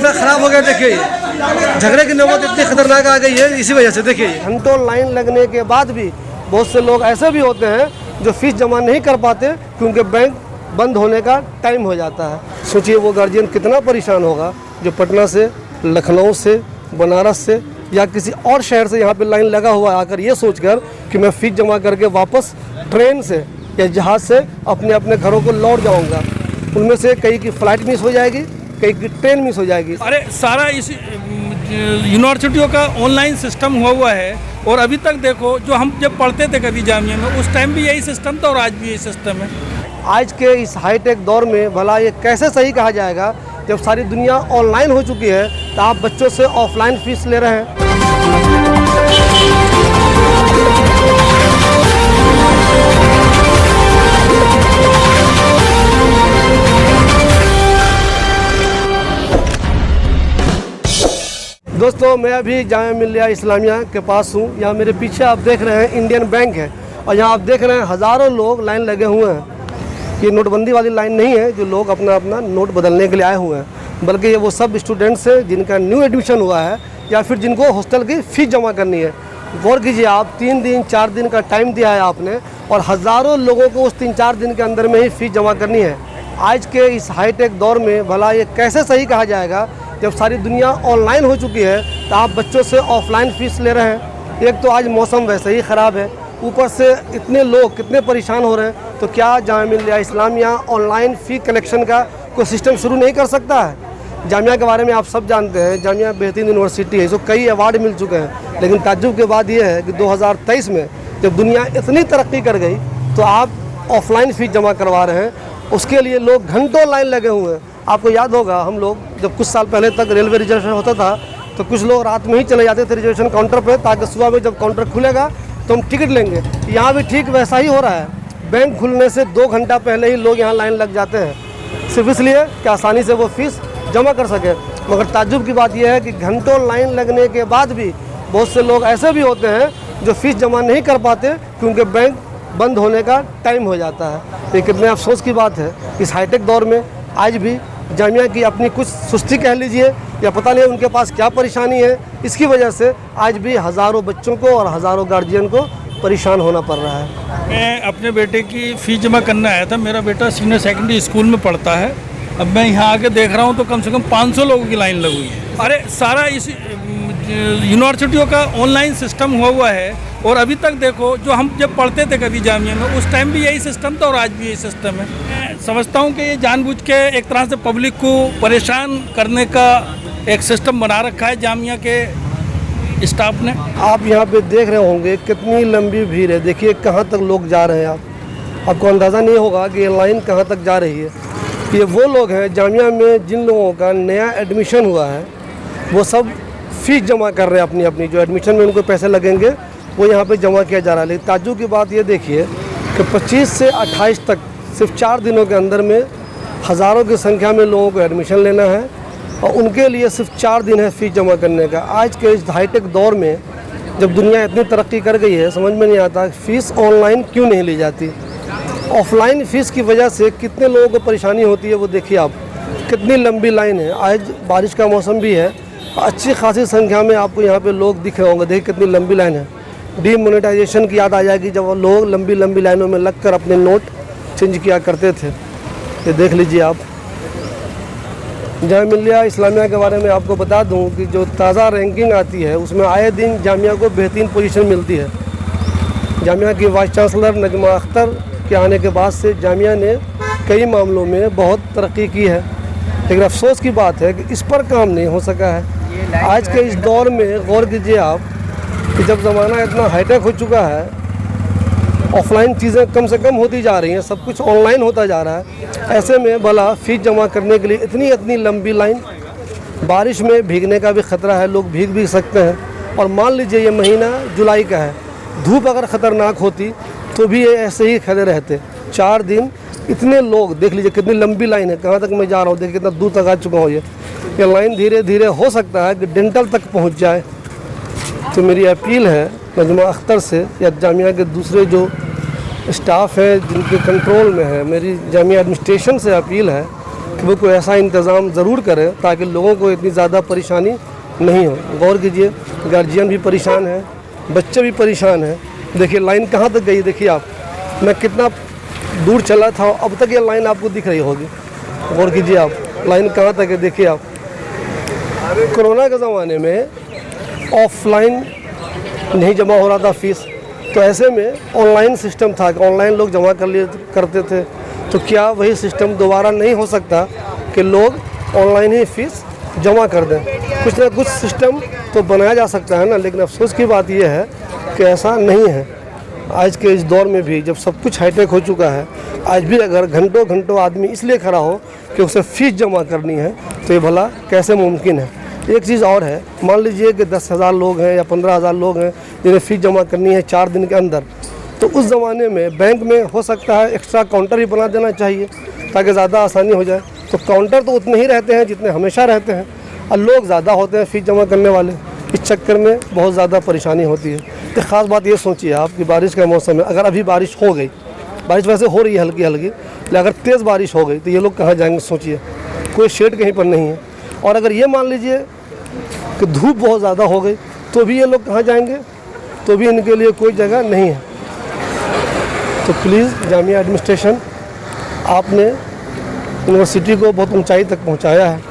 दिमाग ख़राब हो गया। देखिए झगड़े की नौबत इतनी खतरनाक आ गई है इसी वजह से। देखिए घंटों लाइन लगने के बाद भी बहुत से लोग ऐसे भी होते हैं जो फीस जमा नहीं कर पाते क्योंकि बैंक बंद होने का टाइम हो जाता है। सोचिए वो गार्जियन कितना परेशान होगा जो पटना से, लखनऊ से, बनारस से या किसी और शहर से यहाँ पे लाइन लगा हुआ है, आकर ये सोचकर कि मैं फ़ीस जमा करके वापस ट्रेन से या जहाज़ से अपने अपने घरों को लौट जाऊँगा। उनमें से कई की फ़्लाइट मिस हो जाएगी, कई की ट्रेन मिस हो जाएगी। अरे सारा इस यूनिवर्सिटियों का ऑनलाइन सिस्टम हुआ है और अभी तक देखो जो हम जब पढ़ते थे कभी जामिया में उस टाइम भी यही सिस्टम था और आज भी यही सिस्टम है। आज के इस हाईटेक दौर में भला ये कैसे सही कहा जाएगा जब सारी दुनिया ऑनलाइन हो चुकी है तो आप बच्चों से ऑफलाइन फीस ले रहे हैं। दोस्तों मैं अभी जामिया मिल्लिया इस्लामिया के पास हूँ। यहाँ मेरे पीछे आप देख रहे हैं इंडियन बैंक है और यहाँ आप देख रहे हैं हज़ारों लोग लाइन लगे हुए हैं। ये नोटबंदी वाली लाइन नहीं है जो लोग अपना अपना नोट बदलने के लिए आए हुए हैं, बल्कि ये वो सब स्टूडेंट्स हैं जिनका न्यू एडमिशन हुआ है या फिर जिनको हॉस्टल की फ़ीस जमा करनी है। गौर कीजिए आप 3 दिन 4 दिन का टाइम दिया है आपने और हज़ारों लोगों को उस 3-4 दिन के अंदर में ही फ़ीस जमा करनी है। आज के इस हाईटेक दौर में भला ये कैसे सही कहा जाएगा जब सारी दुनिया ऑनलाइन हो चुकी है तो आप बच्चों से ऑफलाइन फ़ीस ले रहे हैं। एक तो आज मौसम वैसे ही ख़राब है, ऊपर से इतने लोग कितने परेशान हो रहे हैं, तो क्या जामिया मिल्लिया इस्लामिया ऑनलाइन फ़ी कलेक्शन का कोई सिस्टम शुरू नहीं कर सकता है? जामिया के बारे में आप सब जानते हैं, जामिया बेहतरीन यूनिवर्सिटी है, इसको कई अवार्ड मिल चुके हैं। लेकिन ताज्जुब की बात यह है कि 2023 में जब दुनिया इतनी तरक्की कर गई तो आप ऑफलाइन फ़ीस जमा करवा रहे हैं। उसके लिए लोग घंटों लाइन लगे हुए हैं। आपको याद होगा हम लोग जब कुछ साल पहले तक रेलवे रिजर्वेशन होता था तो कुछ लोग रात में ही चले जाते थे रिजर्वेशन काउंटर पर ताकि सुबह में जब काउंटर खुलेगा तो हम टिकट लेंगे। यहाँ भी ठीक वैसा ही हो रहा है। बैंक खुलने से 2 घंटा पहले ही लोग यहाँ लाइन लग जाते हैं सिर्फ इसलिए कि आसानी से वो फ़ीस जमा कर सके। मगर ताज्जुब की बात यह है कि घंटों लाइन लगने के बाद भी बहुत से लोग ऐसे भी होते हैं जो फ़ीस जमा नहीं कर पाते क्योंकि बैंक बंद होने का टाइम हो जाता है। ये कितने अफसोस की बात है। इस हाईटेक दौर में आज भी जामिया की अपनी कुछ सुस्ती कह लीजिए या पता नहीं उनके पास क्या परेशानी है, इसकी वजह से आज भी हज़ारों बच्चों को और हज़ारों गार्जियन को परेशान होना पड़ रहा है। मैं अपने बेटे की फ़ीस जमा करने आया था। मेरा बेटा सीनियर सेकेंडरी स्कूल में पढ़ता है। अब मैं यहाँ आके देख रहा हूँ तो कम से कम 500 लोगों की लाइन लगी हुई है। अरे सारा इस यूनिवर्सिटियों का ऑनलाइन सिस्टम हुआ है और अभी तक देखो जो हम जब पढ़ते थे कभी जामिया में उस टाइम भी यही सिस्टम था और आज भी यही सिस्टम है। मैं समझता हूँ कि ये जानबूझ के एक तरह से पब्लिक को परेशान करने का एक सिस्टम बना रखा है जामिया के स्टाफ ने। आप यहाँ पे देख रहे होंगे कितनी लंबी भीड़ है। देखिए कहाँ तक लोग जा रहे हैं। आपको अंदाज़ा नहीं होगा कि ये लाइन कहाँ तक जा रही है। ये वो लोग हैं जामिया में जिन लोगों का नया एडमिशन हुआ है, वो सब फ़ीस जमा कर रहे हैं अपनी अपनी। जो एडमिशन में उनको पैसे लगेंगे वो यहाँ पे जमा किया जा रहा है। लेकिन ताज्जुब की बात ये देखिए कि 25 से 28 तक सिर्फ 4 दिनों के अंदर में हज़ारों की संख्या में लोगों को एडमिशन लेना है और उनके लिए सिर्फ 4 दिन है फ़ीस जमा करने का। आज के इस हाईटेक दौर में जब दुनिया इतनी तरक्की कर गई है, समझ में नहीं आता फ़ीस ऑनलाइन क्यों नहीं ली जाती। ऑफलाइन फ़ीस की वजह से कितने लोगों को परेशानी होती है वो देखिए आप। कितनी लंबी लाइन है। आज बारिश का मौसम भी है, अच्छी खासी संख्या में आपको यहाँ पे लोग दिख रहे होंगे। देखिए कितनी लंबी लाइन है। डीमोनेटाइजेशन की याद आ जाएगी जब लोग लंबी लंबी लाइनों में लगकर अपने नोट चेंज किया करते थे। ये देख लीजिए आप। जामिया मिल्लिया इस्लामिया के बारे में आपको बता दूं कि जो ताज़ा रैंकिंग आती है उसमें आए दिन जामिया को बेहतरीन पोजीशन मिलती है। जामिया की वाइस चांसलर नजमा अख्तर के आने के बाद से जामिया ने कई मामलों में बहुत तरक्की की है। लेकिन अफसोस की बात है कि इस पर काम नहीं हो सका है। आज के इस दौर में गौर कीजिए आप कि जब ज़माना इतना हाईटेक हो चुका है, ऑफलाइन चीज़ें कम से कम होती जा रही हैं, सब कुछ ऑनलाइन होता जा रहा है। ऐसे में भला फ़ीस जमा करने के लिए इतनी लंबी लाइन, बारिश में भीगने का भी ख़तरा है, लोग भीग भी सकते हैं। और मान लीजिए ये महीना जुलाई का है, धूप अगर ख़तरनाक होती तो भी ये ऐसे ही खड़े रहते। 4 दिन इतने लोग, देख लीजिए कितनी लंबी लाइन है। कहाँ तक मैं जा रहा हूँ, देखिए कितना दूर तक आ चुका हूँ। ये लाइन धीरे धीरे हो सकता है कि डेंटल तक पहुँच जाए। तो मेरी अपील है नजमा अख्तर से या जामिया के दूसरे जो स्टाफ है जिनके कंट्रोल में है, मेरी जामिया एडमिनिस्ट्रेशन से अपील है कि वो कोई ऐसा इंतज़ाम ज़रूर करे ताकि लोगों को इतनी ज़्यादा परेशानी नहीं हो। गौर कीजिए, गार्जियन भी परेशान है, बच्चे भी परेशान हैं। देखिए लाइन कहाँ तक गई, देखिए आप, मैं कितना दूर चला था, अब तक ये लाइन आपको दिख रही होगी। गौर कीजिए आप, लाइन कहाँ तक है, देखिए आप। कोरोना के ज़माने में ऑफलाइन नहीं जमा हो रहा था फीस, तो ऐसे में ऑनलाइन सिस्टम था कि ऑनलाइन लोग जमा करते थे। तो क्या वही सिस्टम दोबारा नहीं हो सकता कि लोग ऑनलाइन ही फीस जमा कर दें? कुछ ना कुछ सिस्टम तो बनाया जा सकता है ना, लेकिन अफसोस की बात यह है कि ऐसा नहीं है। आज के इस दौर में भी जब सब कुछ हाईटेक हो चुका है, आज भी अगर घंटों घंटों आदमी इसलिए खड़ा हो कि उसे फ़ीस जमा करनी है, तो ये भला कैसे मुमकिन है? एक चीज़ और है, मान लीजिए कि 10,000 लोग हैं या 15,000 लोग हैं जिन्हें फ़ीस जमा करनी है 4 दिन के अंदर, तो उस ज़माने में बैंक में हो सकता है एक्स्ट्रा काउंटर ही बना देना चाहिए ताकि ज़्यादा आसानी हो जाए। तो काउंटर तो उतने ही रहते हैं जितने हमेशा रहते हैं, और लोग ज़्यादा होते हैं फ़ीस जमा करने वाले। इस चक्कर में बहुत ज़्यादा परेशानी होती है। तो ख़ास बात ये सोचिए आप कि बारिश का मौसम है, अगर अभी बारिश हो गई, बारिश वैसे हो रही है हल्की हल्की, लेकिन अगर तेज़ बारिश हो गई तो ये लोग कहाँ जाएंगे सोचिए, कोई शेड कहीं पर नहीं है। और अगर ये मान लीजिए कि धूप बहुत ज़्यादा हो गई तो भी ये लोग कहाँ जाएंगे, तो भी इनके लिए कोई जगह नहीं है। तो प्लीज़ जामिया एडमिनिस्ट्रेशन, आपने यूनिवर्सिटी को बहुत ऊंचाई तक पहुंचाया है।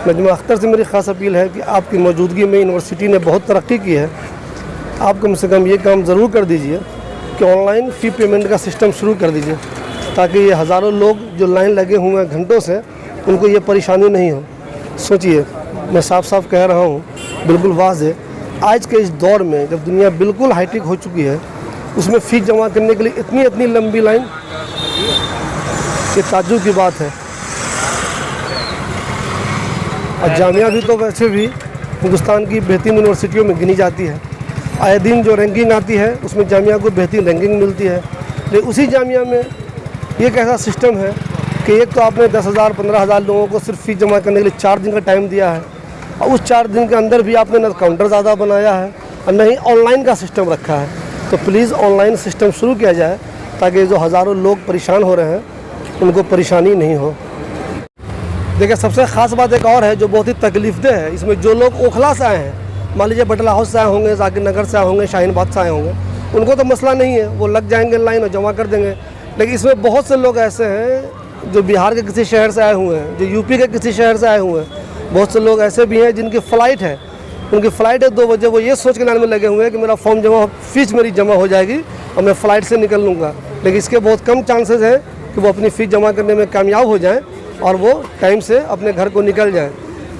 नजमा अख्तर से मेरी ख़ास अपील है कि आपकी मौजूदगी में यूनिवर्सिटी ने बहुत तरक्की की है। आप कम से कम ये काम ज़रूर कर दीजिए कि ऑनलाइन फ़ी पेमेंट का सिस्टम शुरू कर दीजिए, ताकि ये हज़ारों लोग जो लाइन लगे हुए हैं घंटों से, उनको ये परेशानी नहीं हो। सोचिए, मैं साफ साफ कह रहा हूँ, बिल्कुल वाज़ेह, आज के इस दौर में जब दुनिया बिल्कुल हाईटेक हो चुकी है, उसमें फ़ीस जमा करने के लिए इतनी लंबी लाइन, ये ताज्जुब की बात है। और जामिया भी तो वैसे भी हिंदुस्तान की बेहतरीन यूनिवर्सिटियों में गिनी जाती है। आए दिन जो रैंकिंग आती है उसमें जामिया को बेहतरीन रैंकिंग मिलती है। लेकिन उसी जामिया में ये कैसा सिस्टम है कि एक तो आपने 10,000 15,000 लोगों को सिर्फ फ़ीस जमा करने के लिए 4 दिन का टाइम दिया है, और उस 4 दिन के अंदर भी आपने न काउंटर ज़्यादा बनाया है और न ही ऑनलाइन का सिस्टम रखा है। तो प्लीज़ ऑनलाइन सिस्टम शुरू किया जाए ताकि जो हज़ारों लोग परेशान हो रहे हैं उनको परेशानी नहीं हो। देखिए, सबसे ख़ास बात एक और है जो बहुत ही तकलीफदेह है। इसमें जो लोग ओखला से आए हैं, मान लीजिए बटला हाउस से आए होंगे, जाकिर नगर से आए होंगे, शाहीन बाग से आए होंगे, उनको तो मसला नहीं है, वो लग जाएंगे लाइन और जमा कर देंगे। लेकिन इसमें बहुत से लोग ऐसे हैं जो बिहार के किसी शहर से आए हुए हैं, जो यूपी के किसी शहर से आए हुए हैं। बहुत से लोग ऐसे भी हैं जिनकी फ़्लाइट है, उनकी फ़्लाइट है 2 बजे, वो ये सोच के लाइन में लगे हुए हैं कि मेरा फॉर्म जमा, फ़ीस मेरी जमा हो जाएगी और मैं फ़्लाइट से निकल लूँगा। लेकिन इसके बहुत कम चांसेस हैं कि वो अपनी फ़ीस जमा करने में कामयाब हो जाएँ और वो टाइम से अपने घर को निकल जाएँ।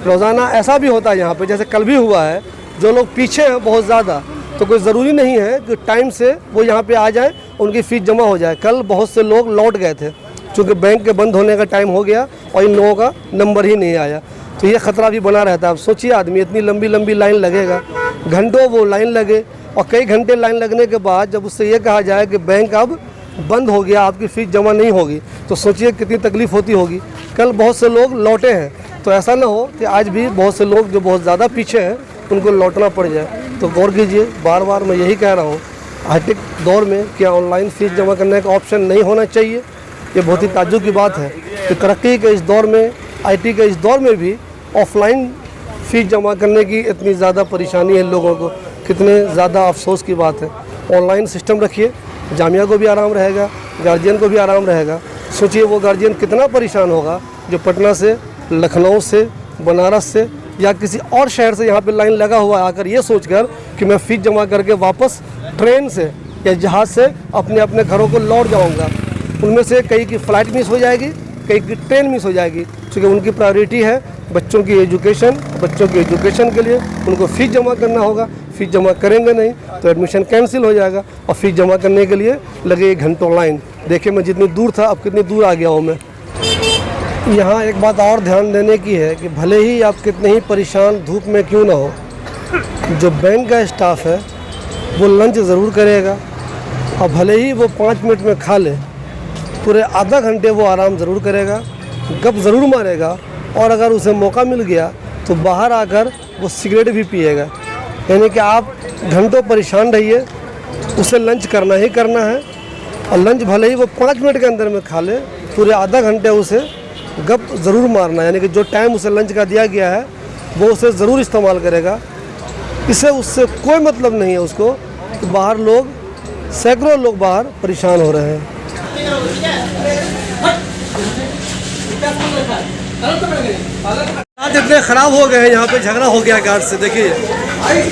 रोज़ाना ऐसा भी होता है यहाँ पे, जैसे कल भी हुआ है। जो लोग पीछे हैं बहुत ज़्यादा, तो कोई ज़रूरी नहीं है कि टाइम से वो यहाँ पे आ जाएँ, उनकी फ़ीस जमा हो जाए। कल बहुत से लोग लौट गए थे क्योंकि बैंक के बंद होने का टाइम हो गया और इन लोगों का नंबर ही नहीं आया, तो ये ख़तरा भी बना रहता है। अब सोचिए, आदमी इतनी लंबी लंबी लाइन लगेगा, घंटों वो लाइन लगे, और कई घंटे लाइन लगने के बाद जब उससे ये कहा जाए कि बैंक अब बंद हो गया, आपकी फ़ीस जमा नहीं होगी, तो सोचिए कितनी तकलीफ़ होती होगी। कल बहुत से लोग लौटे हैं, तो ऐसा ना हो कि आज भी बहुत से लोग जो बहुत ज़्यादा पीछे हैं उनको लौटना पड़ जाए। तो गौर कीजिए, बार बार मैं यही कह रहा हूँ, हाईटेक दौर में क्या ऑनलाइन फ़ीस जमा करने का ऑप्शन नहीं होना चाहिए? ये बहुत ही ताज्जुब की बात है कि तरक्की के इस दौर में, IT के इस दौर में भी ऑफलाइन फ़ीस जमा करने की इतनी ज़्यादा परेशानी है लोगों को। कितने ज़्यादा अफसोस की बात है। ऑनलाइन सिस्टम रखिए, जामिया को भी आराम रहेगा, गार्जियन को भी आराम रहेगा। सोचिए वो गार्जियन कितना परेशान होगा जो पटना से, लखनऊ से, बनारस से या किसी और शहर से यहाँ पे लाइन लगा हुआ है, आकर ये सोचकर कि मैं फ़ीस जमा करके वापस ट्रेन से या जहाज़ से अपने अपने घरों को लौट जाऊँगा। उनमें से कई की फ़्लाइट मिस हो जाएगी, कई की ट्रेन मिस हो जाएगी, क्योंकि उनकी प्रायोरिटी है बच्चों की एजुकेशन। बच्चों की एजुकेशन के लिए उनको फ़ीस जमा करना होगा। फ़ीस जमा करेंगे नहीं तो एडमिशन कैंसिल हो जाएगा, और फ़ीस जमा करने के लिए लगे घंटों लाइन। देखिए, मैं जितनी दूर था अब कितनी दूर आ गया हूँ मैं। यहाँ एक बात और ध्यान देने की है कि भले ही आप कितने ही परेशान धूप में क्यों ना हो, जो बैंक का स्टाफ है वो लंच ज़रूर करेगा, और भले ही वो 5 मिनट में खा ले, पूरे आधा घंटे वो आराम ज़रूर करेगा, गप ज़रूर मारेगा, और अगर उसे मौका मिल गया तो बाहर आकर वो सिगरेट भी पिएगा। यानी कि आप घंटों परेशान रहिए, उसे लंच करना ही करना है, और लंच भले ही वो 5 मिनट के अंदर में खा ले, पूरे आधा घंटे उसे गप ज़रूर मारना, यानी कि जो टाइम उसे लंच का दिया गया है वो उसे ज़रूर इस्तेमाल करेगा। इससे उससे कोई मतलब नहीं है उसको कि बाहर लोग, सैकड़ों लोग बाहर परेशान हो रहे हैं। हालात इतने ख़राब हो गए हैं, यहाँ पे झगड़ा हो गया गार्ड से। देखिए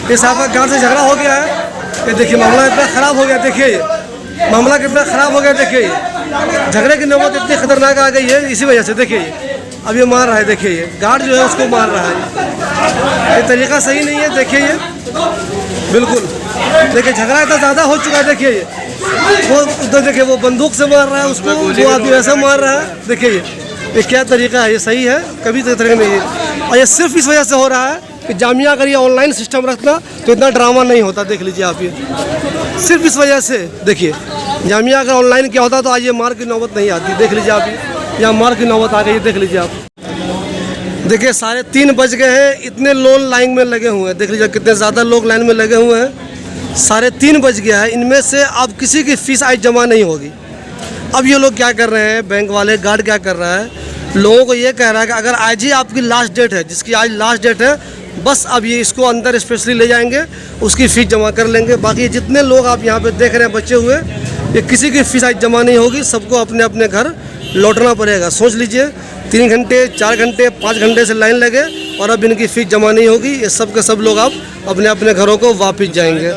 इस साहब का गार्ड से झगड़ा हो गया है कि देखिए मामला इतना ख़राब हो गया। देखिए मामला कितना ख़राब हो गया। देखिए झगड़े की नौबत इतनी खतरनाक आ गई है इसी वजह से। देखिए अब ये मार रहा है, देखिए ये गार्ड जो है उसको मार रहा है। ये तरीका सही नहीं है। देखिए ये बिल्कुल, देखिए झगड़ा इतना ज़्यादा हो चुका है। देखिए ये वो उधर देखिए वो बंदूक से मार रहा है उसको, वो आदमी ऐसा मार रहा है। देखिए ये क्या तरीका है, ये सही है? कभी तरीका नहीं है। और ये सिर्फ इस वजह से हो रहा है कि जामिया अगर ये ऑनलाइन सिस्टम रखना तो इतना ड्रामा नहीं होता। देख लीजिए आप, ये सिर्फ इस वजह से। देखिए जामिया अगर ऑनलाइन क्या होता तो आज ये मार की नौबत नहीं आती। देख लीजिए आप, यहाँ मार की नौबत आ गई। देख लीजिए आप, देखिए 3:30 बज गए हैं, इतने लोग लाइन में लगे हुए हैं। देख लीजिए कितने ज़्यादा लोग लाइन में लगे हुए हैं। 3:30 बज गया है, इनमें से अब किसी की फ़ीस आज जमा नहीं होगी। अब ये लोग क्या कर रहे हैं, बैंक वाले गार्ड क्या कर रहा है, लोगों को ये कह रहा है कि अगर आज ही आपकी लास्ट डेट है, जिसकी आज लास्ट डेट है, बस अब ये इसको अंदर स्पेशली ले जाएंगे, उसकी फ़ीस जमा कर लेंगे। बाकी जितने लोग आप यहाँ पे देख रहे हैं बचे हुए, ये किसी की फ़ीस आज जमा नहीं होगी। सबको अपने अपने घर लौटना पड़ेगा। सोच लीजिए 3 घंटे 4 घंटे 5 घंटे से लाइन लगे और अब इनकी फ़ीस जमा नहीं होगी। ये सब के सब लोग आप अपने अपने घरों को वापस जाएंगे।